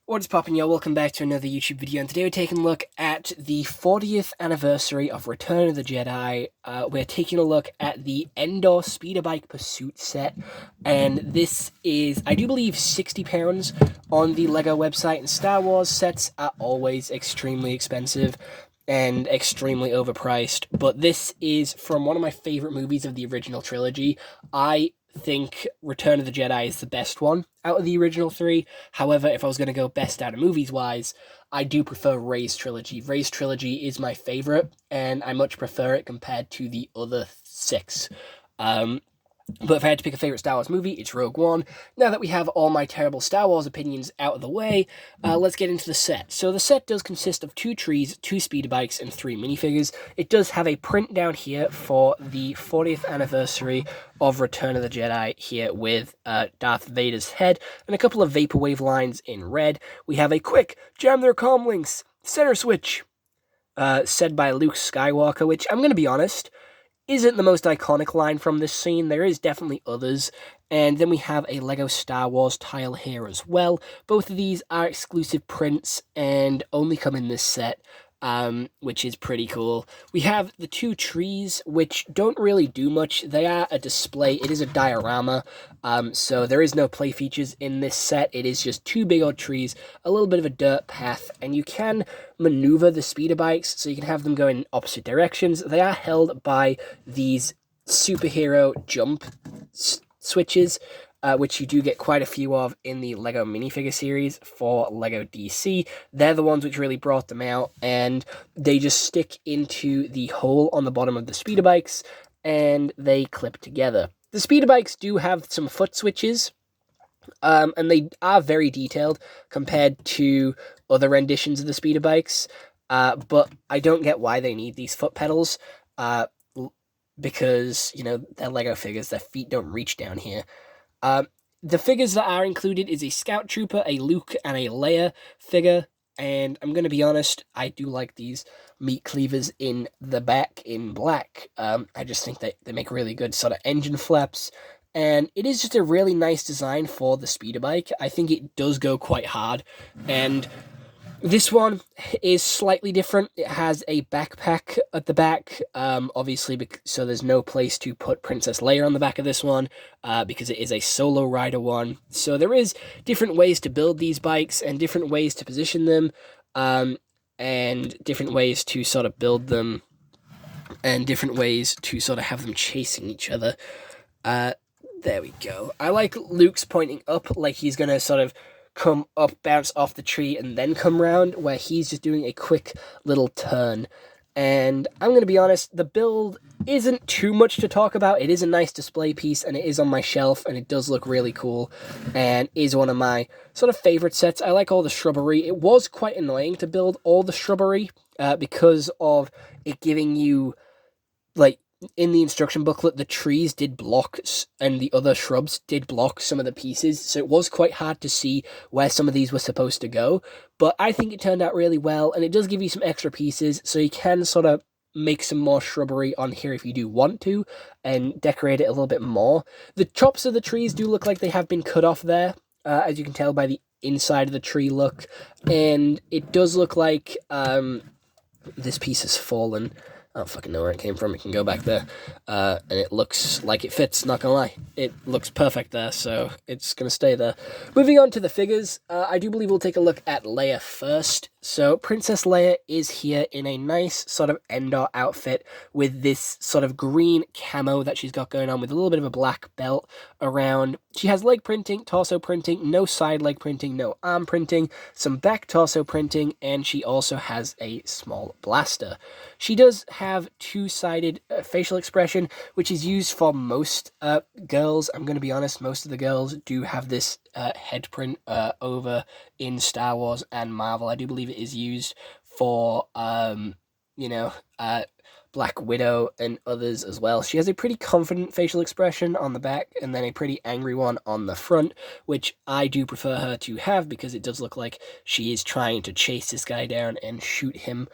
What's poppin', y'all? Welcome back to another YouTube video, and today we're taking a look at the 40th anniversary of Return of the Jedi. We're taking a look at the Endor Speeder Bike Pursuit set, and this is, I do believe, £60 on the LEGO website, and Star Wars sets are always extremely expensive and extremely overpriced, but this is from one of my favorite movies of the original trilogy. I think Return of the Jedi is the best one out of the original three. However, if I was going to go best out of movies-wise, I do prefer Rey's trilogy. Rey's trilogy is my favorite, and I much prefer it compared to the other six. But if I had to pick a favorite Star Wars movie, it's Rogue One. Now that we have all my terrible Star Wars opinions out of the way, let's get into the set. So the set does consist of 2 trees, 2 speeder bikes, and 3 minifigures. It does have a print down here for the 40th anniversary of Return of the Jedi here with Darth Vader's head and a couple of vaporwave lines in red. We have a quick jam their comm links, center switch, said by Luke Skywalker, which I'm going to be honest, isn't the most iconic line from this scene. There is definitely others. And then we have a LEGO Star Wars tile here as well. Both of these are exclusive prints and only come in this set, which is pretty cool. We have the 2 trees, which don't really do much. They are a display. It is a diorama, so there is no play features in this set. It is just 2 big old trees, a little bit of a dirt path, and you can maneuver the speeder bikes, so you can have them go in opposite directions. They are held by these superhero jump switches, which you do get quite a few of in the LEGO minifigure series for LEGO DC. They're the ones which really brought them out, and they just stick into the hole on the bottom of the speeder bikes, and they clip together. The speeder bikes do have some foot switches, and they are very detailed compared to other renditions of the speeder bikes, but I don't get why they need these foot pedals, because, you know, they're LEGO figures, their feet don't reach down here. The figures that are included is a Scout Trooper, a Luke, and a Leia figure, and I'm going to be honest, I do like these meat cleavers in the back in black. I just think that they make really good sort of engine flaps, and it is just a really nice design for the speeder bike. I think it does go quite hard, and this one is slightly different. It has a backpack at the back, obviously, so there's no place to put Princess Leia on the back of this one, because it is a solo rider one. So there is different ways to build these bikes, and different ways to position them, and different ways to sort of build them, and different ways to sort of have them chasing each other. There we go. I like Luke's pointing up, like he's going to sort of come up, bounce off the tree, and then come round, where he's just doing a quick little turn. And I'm going to be honest, the build isn't too much to talk about. It is a nice display piece, and it is on my shelf, and it does look really cool, and is one of my sort of favorite sets. I like all the shrubbery. It was quite annoying to build all the shrubbery, because of it giving you, like, in the instruction booklet, the trees did block, and the other shrubs did block some of the pieces, so it was quite hard to see where some of these were supposed to go, but I think it turned out really well, and it does give you some extra pieces, so you can sort of make some more shrubbery on here if you do want to, and decorate it a little bit more. The tops of the trees do look like they have been cut off there, as you can tell by the inside of the tree look, and it does look like this piece has fallen. I don't fucking know where it came from. It can go back there. And it looks like it fits, not gonna lie. It looks perfect there, so it's gonna stay there. Moving on to the figures, I do believe we'll take a look at Leia first. So Princess Leia is here in a nice sort of Endor outfit with this sort of green camo that she's got going on, with a little bit of a black belt around. She has leg printing, torso printing, no side leg printing, no arm printing, some back torso printing, and she also has a small blaster. She does have 2-sided facial expression, which is used for most girls. I'm going to be honest, most of the girls do have this head print over in Star Wars and Marvel. I do believe it is used for, Black Widow and others as well. She has a pretty confident facial expression on the back, and then a pretty angry one on the front, which I do prefer her to have, because it does look like she is trying to chase this guy down and shoot him.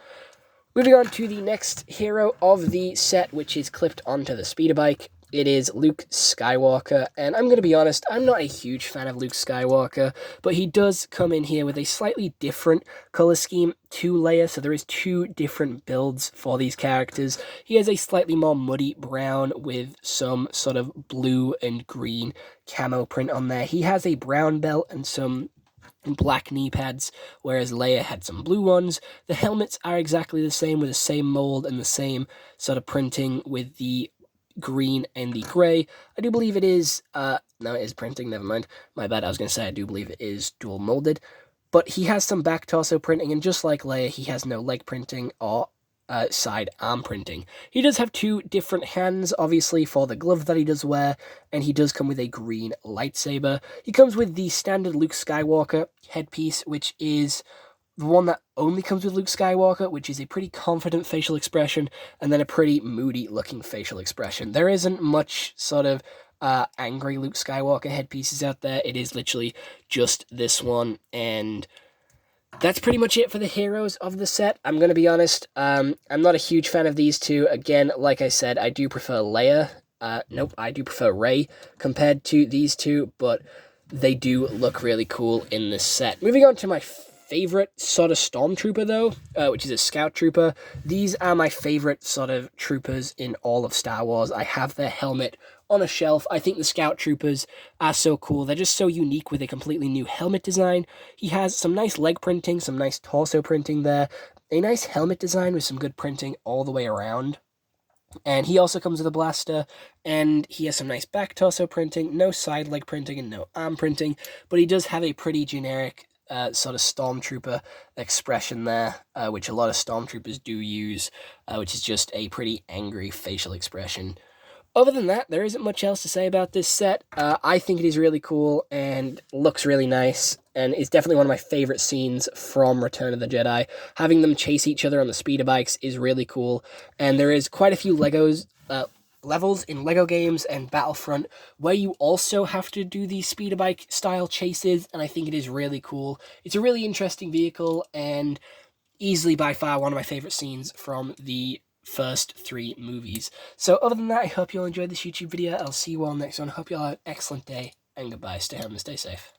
Moving on to the next hero of the set, which is clipped onto the speeder bike. it is Luke Skywalker, and I'm going to be honest, I'm not a huge fan of Luke Skywalker, but he does come in here with a slightly different color scheme to Leia, so there is two different builds for these characters. He has a slightly more muddy brown with some sort of blue and green camo print on there. He has a brown belt and some black knee pads, whereas Leia had some blue ones. The helmets are exactly the same with the same mold and the same sort of printing with the green and the gray. I do believe it is, no, it is printing, never mind. My bad, I was going to say I do believe it is dual molded. But he has some back torso printing, and just like Leia, he has no leg printing or side arm printing. He does have two different hands, obviously, for the glove that he does wear, and he does come with a green lightsaber. He comes with the standard Luke Skywalker headpiece, which is the one that only comes with Luke Skywalker, which is a pretty confident facial expression, and then a pretty moody-looking facial expression. There isn't much sort of angry Luke Skywalker headpieces out there. It is literally just this one, and that's pretty much it for the heroes of the set. I'm going to be honest, I'm not a huge fan of these two. Again, like I said, I do prefer Leia. Nope, I do prefer Rey compared to these two, but they do look really cool in this set. Moving on to my favorite sort of stormtrooper, though, which is a scout trooper. These are my favorite sort of troopers in all of Star Wars. I have their helmet on a shelf. I think the scout troopers are so cool. They're just so unique with a completely new helmet design. He has some nice leg printing, some nice torso printing there, a nice helmet design with some good printing all the way around. And he also comes with a blaster, and he has some nice back torso printing, no side leg printing, and no arm printing, but he does have a pretty generic sort of stormtrooper expression there, which a lot of stormtroopers do use, which is just a pretty angry facial expression. Other than that, there isn't much else to say about this set. I think it is really cool and looks really nice, and is definitely one of my favorite scenes from Return of the Jedi. Having them chase each other on the speeder bikes is really cool, and there is quite a few levels in LEGO games and Battlefront where you also have to do these speeder bike style chases, and I think it is really cool. It's a really interesting vehicle, and easily by far one of my favorite scenes from the first three movies. So other than that, I hope you all enjoyed this YouTube video. I'll see you all next one. Hope you all have an excellent day, and goodbye. Stay home and stay safe.